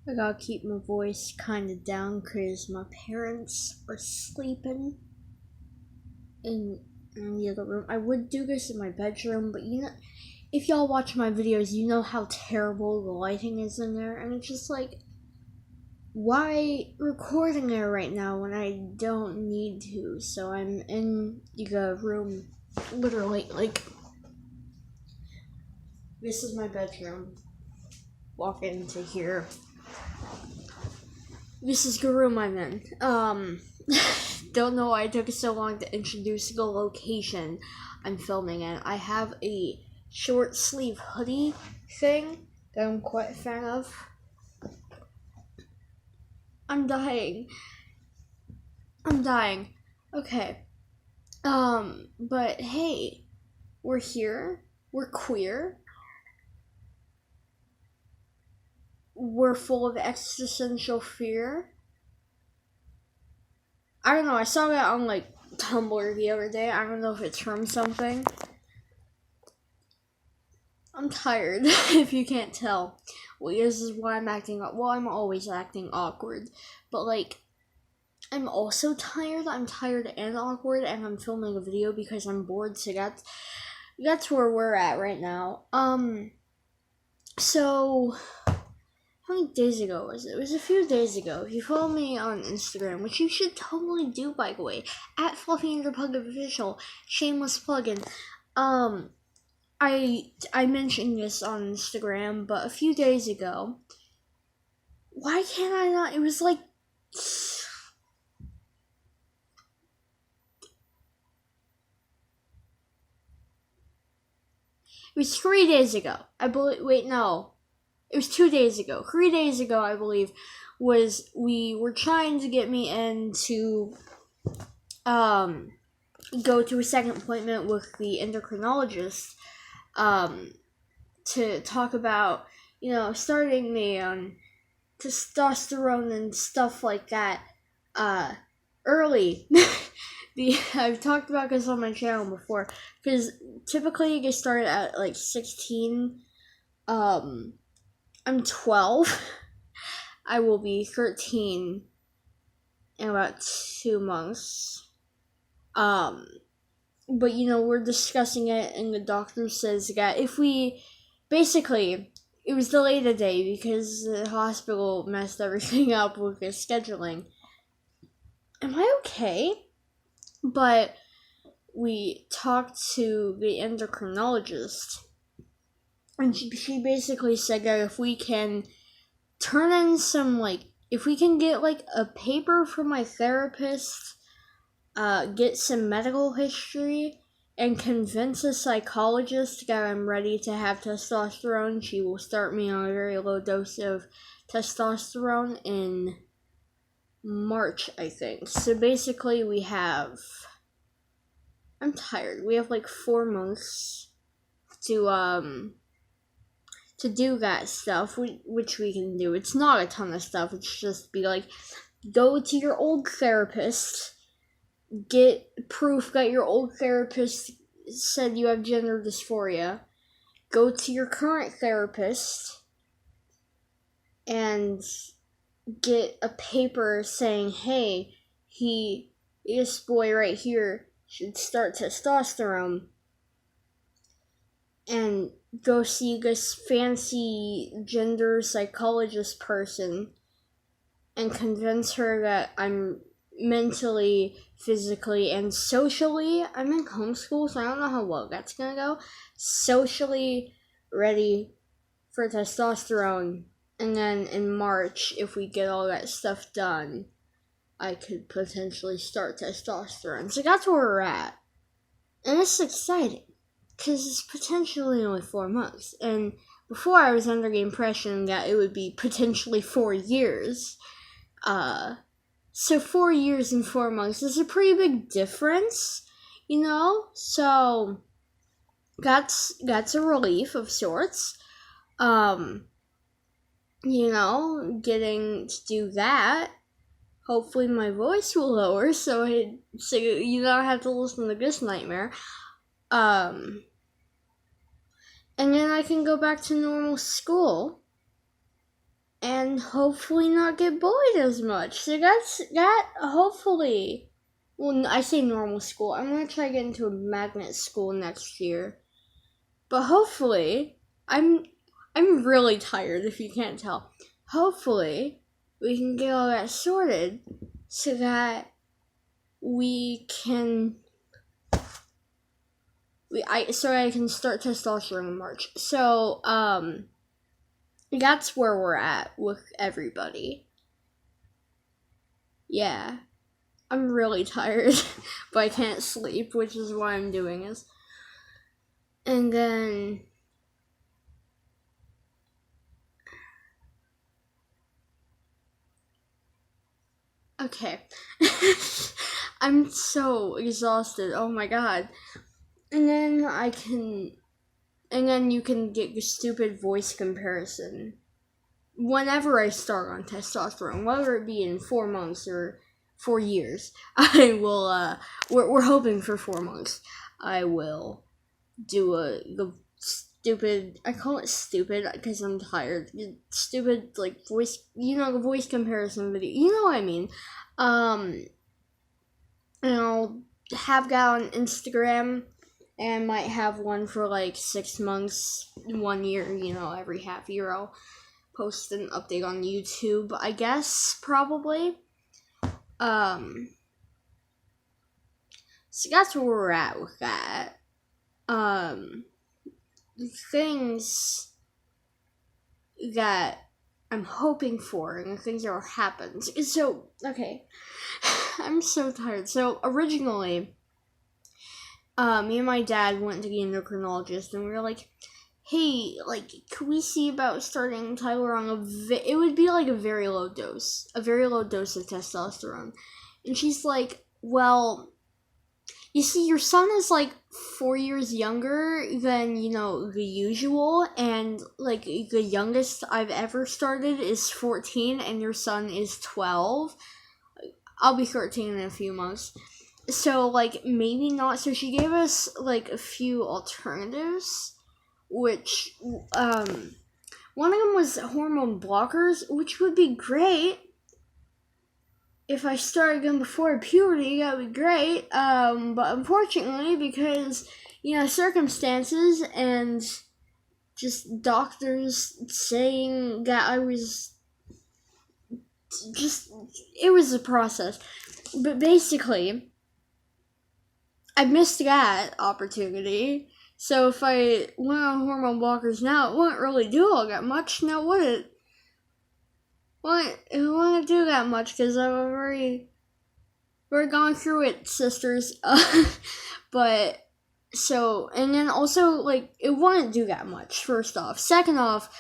I gotta keep my voice kinda down because my parents are sleeping in the other room. I would do this in my bedroom, but if y'all watch my videos, you know how terrible the lighting is in there, and it's just like, why recording there right now when I don't need to? So I'm in the room, literally, like, this is my bedroom. Walk into here. This is the room I'm in. Don't know why it took so long to introduce the location I'm filming in. I have a short sleeve hoodie thing that I'm quite a fan of. I'm dying. Okay. But hey, we're here. We're queer. We're full of existential fear. I don't know, I saw that on like Tumblr the other day. I don't know if it's from something. I'm tired, if you can't tell. Well, this is why I'm acting. Well, I'm always acting awkward, but like, I'm also tired. I'm tired and awkward, and I'm filming a video because I'm bored. So that's where we're at right now. So how many days ago was it? It was a few days ago. If you follow me on Instagram, which you should totally do, by the way, at @FluffyAndRepugOfficial, shameless plugin. I mentioned this on Instagram, but a few days ago, why can't I not? It was like, it was 3 days ago. I believe. Wait, no, it was 2 days ago. 3 days ago, I believe, was we were trying to get me in to go to a second appointment with the endocrinologist to talk about, starting me on testosterone and stuff like that early. I've talked about this on my channel before, because typically you get started at like 16. I'm 12. I will be 13 in about 2 months. But we're discussing it, and the doctor says that if we basically, it was delayed a day because the hospital messed everything up with the scheduling. Am I okay? But we talked to the endocrinologist, and she basically said that if we can turn in if we can get like a paper from my therapist, get some medical history, and convince a psychologist that I'm ready to have testosterone, she will start me on a very low dose of testosterone in March, I think. So basically I'm tired. We have like 4 months to do that stuff, which we can do. It's not a ton of stuff. It's just be like, go to your old therapist, get proof that your old therapist said you have gender dysphoria, go to your current therapist, and get a paper saying, hey, this boy right here should start testosterone, and go see this fancy gender psychologist person and convince her that I'm mentally, physically, and socially, I'm in homeschool, so I don't know how well that's gonna go, socially ready for testosterone. And then in March, if we get all that stuff done, I could potentially start testosterone. So that's where we're at. And it's exciting, because it's potentially only 4 months. And before, I was under the impression that it would be potentially 4 years. So 4 years and 4 months is a pretty big difference, So that's a relief of sorts. Getting to do that. Hopefully my voice will lower so you don't have to listen to this nightmare. And then I can go back to normal school and and hopefully not get bullied as much. So that hopefully. Well, I say normal school. I'm gonna try to get into a magnet school next year. But hopefully, I'm really tired if you can't tell. Hopefully, we can get all that sorted so that we can so I can start testosterone in March. So that's where we're at with everybody. Yeah. I'm really tired, but I can't sleep, which is why I'm doing this. And then okay. I'm so exhausted. Oh my god. And then you can get your stupid voice comparison whenever I start on testosterone, whether it be in 4 months or 4 years. I will we're hoping for 4 months. I will do the stupid, I call it stupid because I'm tired, stupid like voice, the voice comparison video, you know what I mean. And I'll have that on Instagram, and might have one for like 6 months, 1 year, every half year I'll post an update on YouTube, I guess, probably. So that's where we're at with that. Things that I'm hoping for and the things that will happen. So, okay. I'm so tired. So, originally, me and my dad went to the endocrinologist, and we were like, hey, like, could we see about starting Tyler on it would be like a very low dose of testosterone. And she's like, well, you see, your son is like 4 years younger than, the usual, and like the youngest I've ever started is 14, and your son is 12. I'll be 13 in a few months. So, like, maybe not. So she gave us like a few alternatives, which, one of them was hormone blockers, which would be great. If I started them before puberty, that would be great. But unfortunately, because, circumstances and just doctors saying that I was it was a process. But basically, I missed that opportunity. So if I went on hormone blockers now, it wouldn't really do all that much, now would it? It wouldn't do that much, because I've already gone through it, sisters. But, so, and then also, like, it wouldn't do that much, first off. Second off,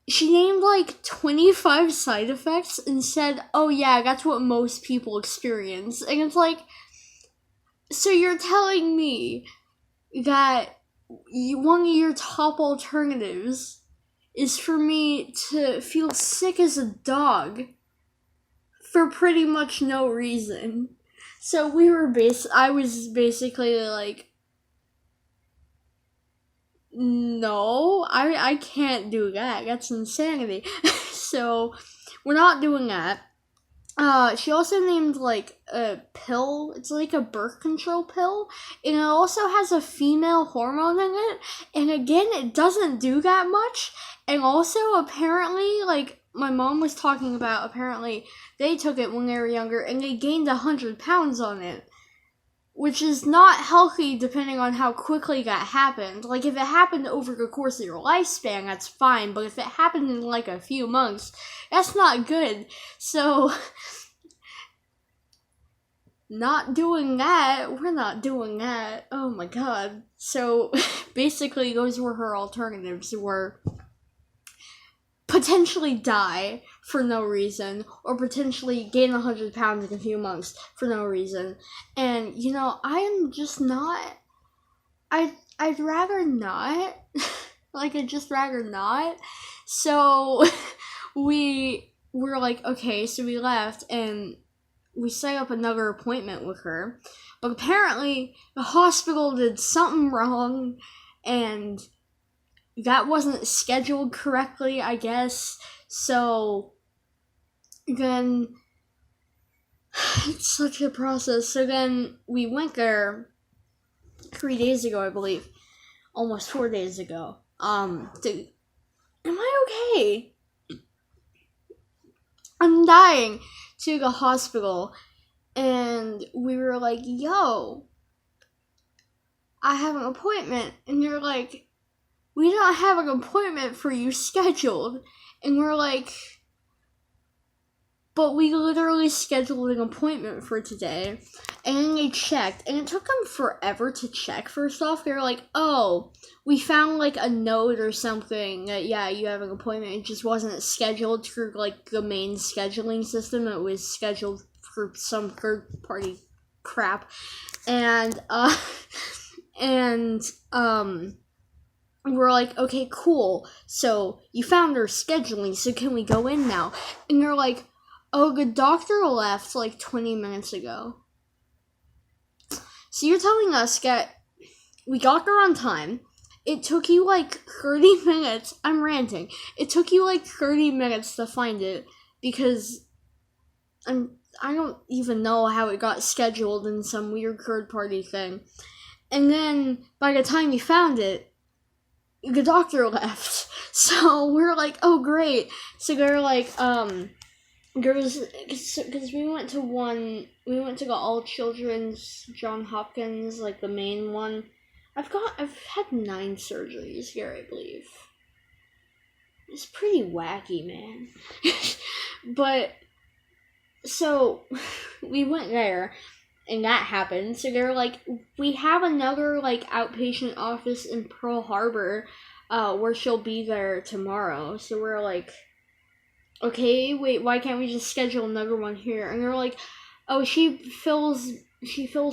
she named, like, 25 side effects and said, oh yeah, that's what most people experience. And it's like, so you're telling me that one of your top alternatives is for me to feel sick as a dog for pretty much no reason. So I was basically like, no, I can't do that. That's insanity. So we're not doing that. She also named, like, a pill. It's like a birth control pill, and it also has a female hormone in it, and again, it doesn't do that much. And also, apparently, like, my mom was talking about, apparently, they took it when they were younger, and they gained 100 pounds on it, which is not healthy depending on how quickly that happened. Like, if it happened over the course of your lifespan, that's fine, but if it happened in, like, a few months, that's not good. So, not doing that. We're not doing that. Oh my god. So, basically, those were her alternatives, were potentially die for no reason, or potentially gain 100 pounds in a few months for no reason. And, I am just not, I'd rather not. Like, I'd just rather not. So, we were like, okay, so we left, and we set up another appointment with her. But apparently, the hospital did something wrong, and that wasn't scheduled correctly, I guess. So then it's such a process. So then we went there 3 days ago, I believe, almost 4 days ago. Am I okay? I'm dying. To the hospital, and we were like, yo, I have an appointment. And you're like, we don't have an appointment for you scheduled. And we're like, but we literally scheduled an appointment for today. And then they checked, and it took them forever to check. First off, they were like, oh, we found like a note or something that, yeah, you have an appointment. It just wasn't scheduled through like the main scheduling system. It was scheduled for some third party crap. And we're like, okay, cool. So you found our scheduling, so can we go in now? And they're like, oh, the doctor left like 20 minutes ago. So you're telling us that we got there on time. It took you like 30 minutes. I'm ranting. It took you like 30 minutes to find it because I don't even know how it got scheduled in some weird third party thing. And then by the time you found it, the doctor left. So we're like, oh great. So they're like, because we went to the all children's John Hopkins, like the main one. I've had 9 surgeries here, I believe. It's pretty wacky, man. But so we went there, and that happened. So they're like, we have another like outpatient office in Pearl Harbor, where she'll be there tomorrow. So we're like, okay, wait, why can't we just schedule another one here? And they're like, oh, she fills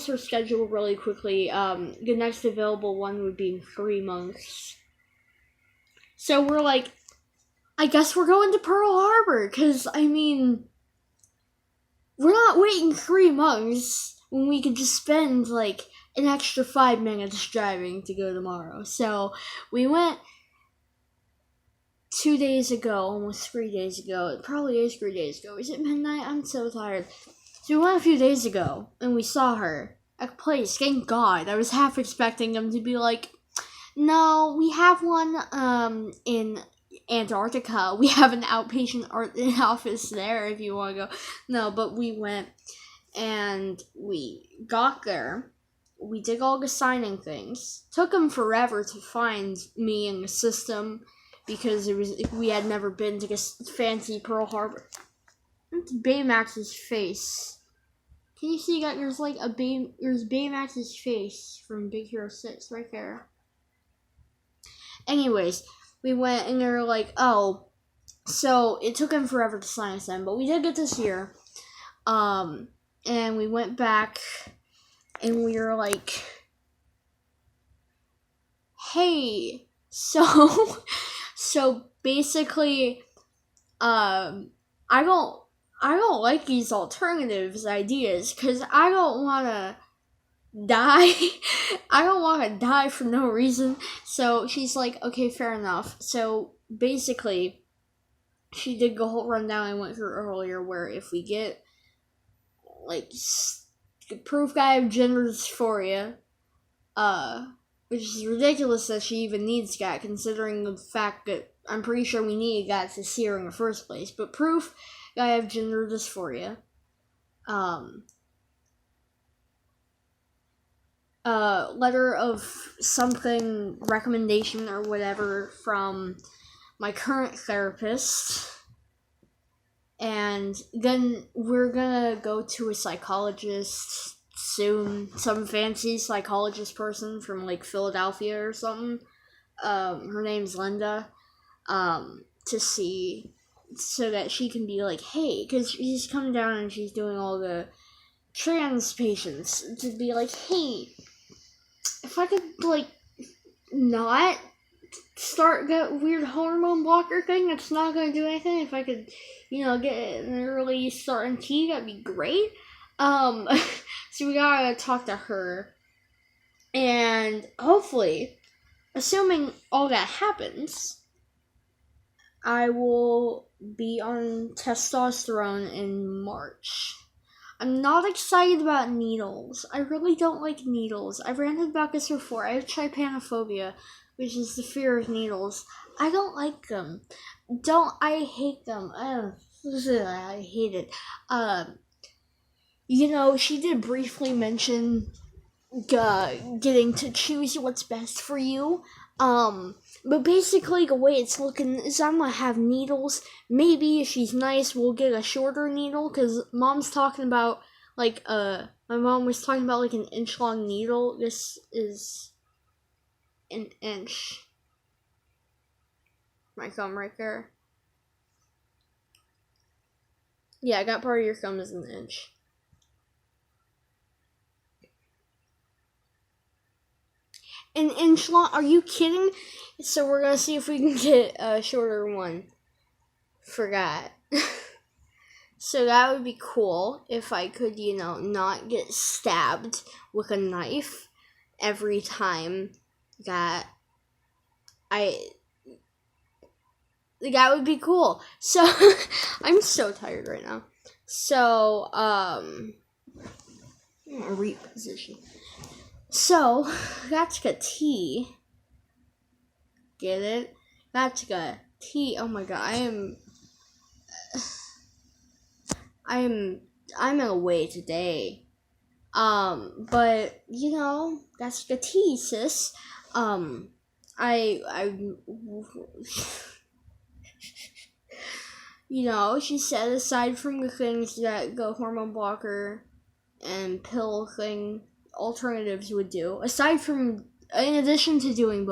her schedule really quickly. The next available one would be in 3 months. So we're like, I guess we're going to Pearl Harbor, because, I mean, we're not waiting 3 months when we could just spend, like, an extra 5 minutes driving to go tomorrow. So we went 2 days ago, almost 3 days ago. It probably is 3 days ago. Is it midnight? I'm so tired. So we went a few days ago, and we saw her at a place. Thank God. I was half expecting them to be like, no, we have one in Antarctica. We have an outpatient office there if you want to go. No, but we went, and we got there. We did all the signing things. Took them forever to find me in the system, because we had never been to this fancy Pearl Harbor. That's Baymax's face. Can you see that there's like there's Baymax's face from Big Hero 6 right there. Anyways, we went and they were like, oh, so it took them forever to sign us in, but we did get this year. And we went back and we were like, hey, so basically, I don't like these alternatives ideas, because I don't want to die. I don't want to die for no reason. So she's like, okay, fair enough. So basically, she did the whole rundown I went through earlier, where if we get, like, proof that I have gender dysphoria, which is ridiculous that she even needs that, considering the fact that I'm pretty sure we needed that to see her in the first place. But proof that I have gender dysphoria. Letter of something, recommendation or whatever from my current therapist. And then we're gonna go to a psychologist soon, some fancy psychologist person from like Philadelphia or something. Her name's Linda. To see, so that she can be like, hey, because she's coming down and she's doing all the trans patients, to be like, hey, if I could like not start that weird hormone blocker thing that's not gonna do anything, if I could, get an early start in T, that'd be great. So we gotta talk to her, and hopefully, assuming all that happens, I will be on testosterone in March. I'm not excited about needles. I really don't like needles. I've ranted about this before. I have trypanophobia, which is the fear of needles. I don't like them. I hate them. I hate it. She did briefly mention getting to choose what's best for you. But basically the way it's looking is I'm gonna have needles. Maybe if she's nice, we'll get a shorter needle, because mom's talking about, my mom was talking about, an inch-long needle. This is an inch. My thumb right there. Yeah, I got part of your thumb as an inch. An inch long? Are you kidding? So we're gonna see if we can get a shorter one. Forgot. So that would be cool if I could, not get stabbed with a knife every time that that would be cool. So I'm so tired right now. So I'm gonna reposition. So that's a T. Get it? That's a T. Oh my god, I'm away today. But that's the T, sis. She said aside from the things that the hormone blocker and pill thing alternatives would do, in addition to doing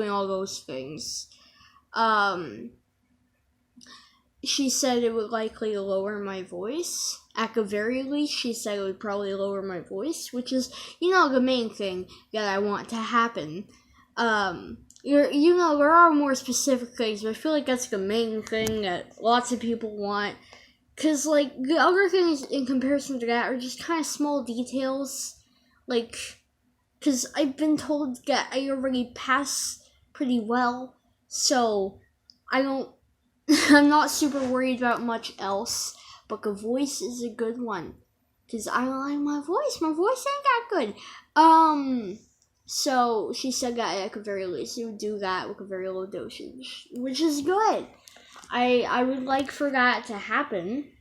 all those things, she said it would likely lower my voice. At the very least, she said it would probably lower my voice, which is, the main thing that I want to happen. There are more specific things, but I feel like that's the main thing that lots of people want. Because, the other things in comparison to that are just kind of small details. Because I've been told that I already pass pretty well, so I'm not super worried about much else, but the voice is a good one. Because I don't like my voice. My voice ain't that good. So she said that at the very least it would do that with a very low dosage, which is good. I would like for that to happen.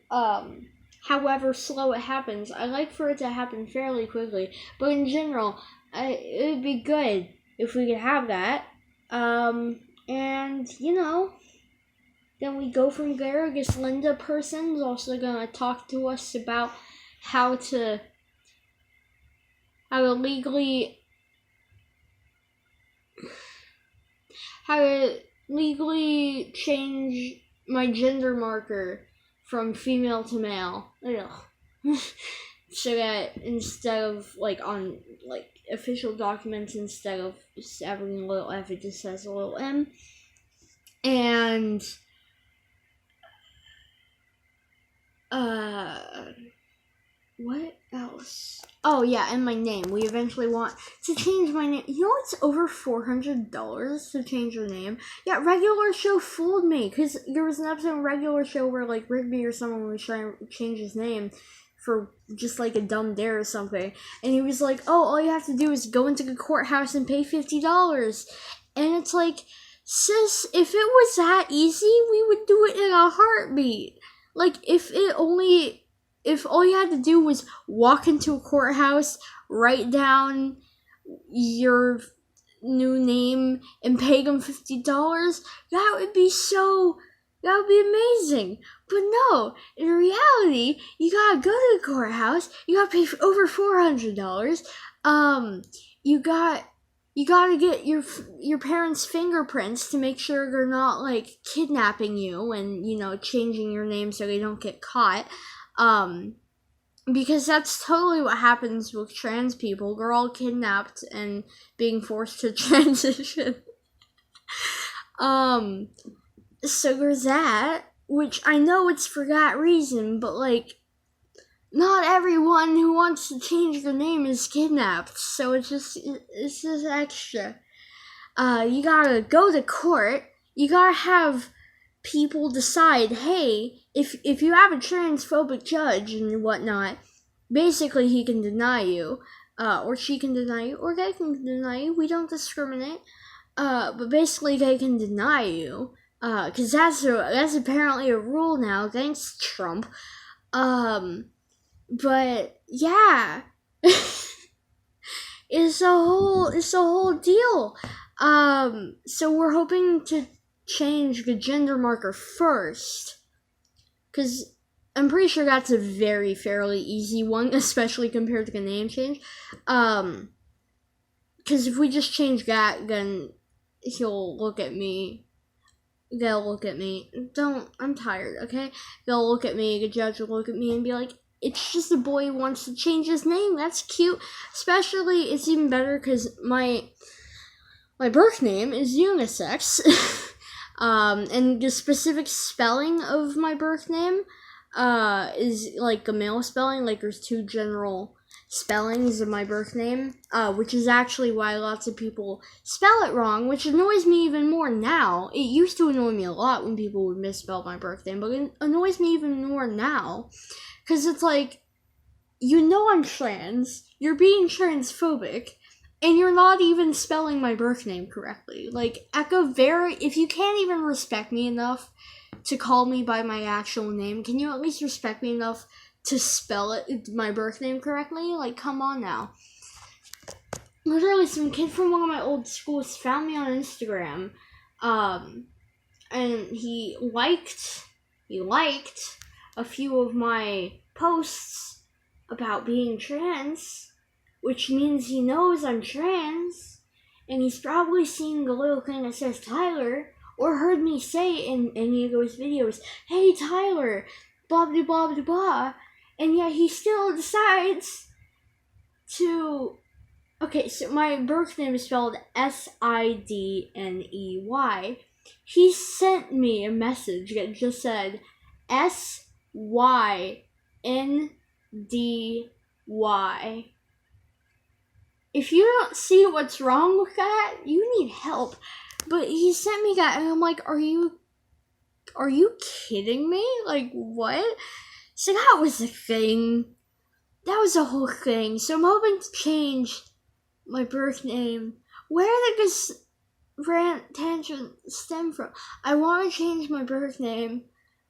However slow it happens, I like for it to happen fairly quickly. But in general, it would be good if we could have that. And then we go from there. I guess Linda person is also gonna talk to us about how to legally change my gender marker from female to male. So that instead of on official documents, instead of having a little F, it just says a little M. And what else? Oh yeah, and my name. We eventually want to change my name. It's over $400 to change your name. Yeah, Regular Show fooled me, because there was an episode of Regular Show where Rigby or someone was trying to change his name for just a dumb dare or something, and he was like, "Oh, all you have to do is go into the courthouse and pay $50." And it's like, sis, if it was that easy, we would do it in a heartbeat. If all you had to do was walk into a courthouse, write down your new name, and pay them $50, that would be amazing. But no, in reality, you gotta go to the courthouse, you gotta pay over $400, you gotta get your parents' fingerprints to make sure they're not kidnapping you and changing your name so they don't get caught. Because that's totally what happens with trans people. They're all kidnapped and being forced to transition. So there's that, which I know it's for that reason, but not everyone who wants to change their name is kidnapped, so it's just extra. You gotta go to court, you gotta have people decide, hey, if you have a transphobic judge and whatnot, basically he can deny you, or she can deny you, or they can deny you. We don't discriminate. But basically they can deny you, because that's apparently a rule now. Thanks, Trump. But yeah, it's a whole deal. So we're hoping to change the gender marker first, because I'm pretty sure that's a fairly easy one, especially compared to the name change. Because if we just change that, then he'll look at me. They'll look at me. I'm tired, okay? They'll look at me, the judge will look at me and be like, it's just a boy who wants to change his name. That's cute. Especially, it's even better because my birth name is unisex. And the specific spelling of my birth name is like a male spelling. Like, there's 2 general spellings of my birth name, which is actually why lots of people spell it wrong, which annoys me even more now. It used to annoy me a lot when people would misspell my birth name, but it annoys me even more now, because it's like, I'm trans, you're being transphobic, and you're not even spelling my birth name correctly. Like, if you can't even respect me enough to call me by my actual name, can you at least respect me enough to spell my birth name correctly? Like, come on now. Literally, some kid from one of my old schools found me on Instagram, and he liked a few of my posts about being trans, which means he knows I'm trans, and he's probably seen the little thing that says Tyler, or heard me say in any of those videos, hey Tyler, blah blah blah blah blah. And yet he still decides to... Okay, so my birth name is spelled Sidney. He sent me a message that just said Syndy. If you don't see what's wrong with that, you need help. But he sent me that, and I'm like, are you kidding me? Like, what? So that was a thing. That was a whole thing. So I'm hoping to change my birth name. Where did this rant tangent stem from? I want to change my birth name,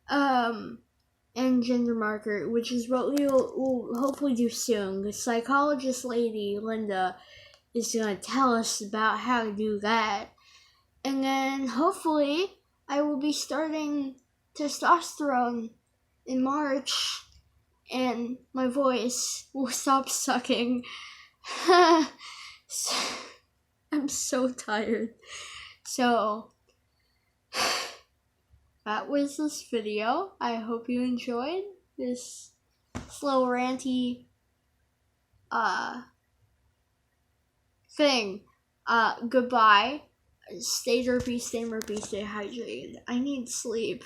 and gender marker, which is what we'll hopefully do soon. The psychologist lady, Linda, is going to tell us about how to do that. And then hopefully I will be starting testosterone in March, and my voice will stop sucking. I'm so tired. So, that was this video. I hope you enjoyed this slow ranty thing. Goodbye. Stay derpy, stay murpy, stay hydrated. I need sleep.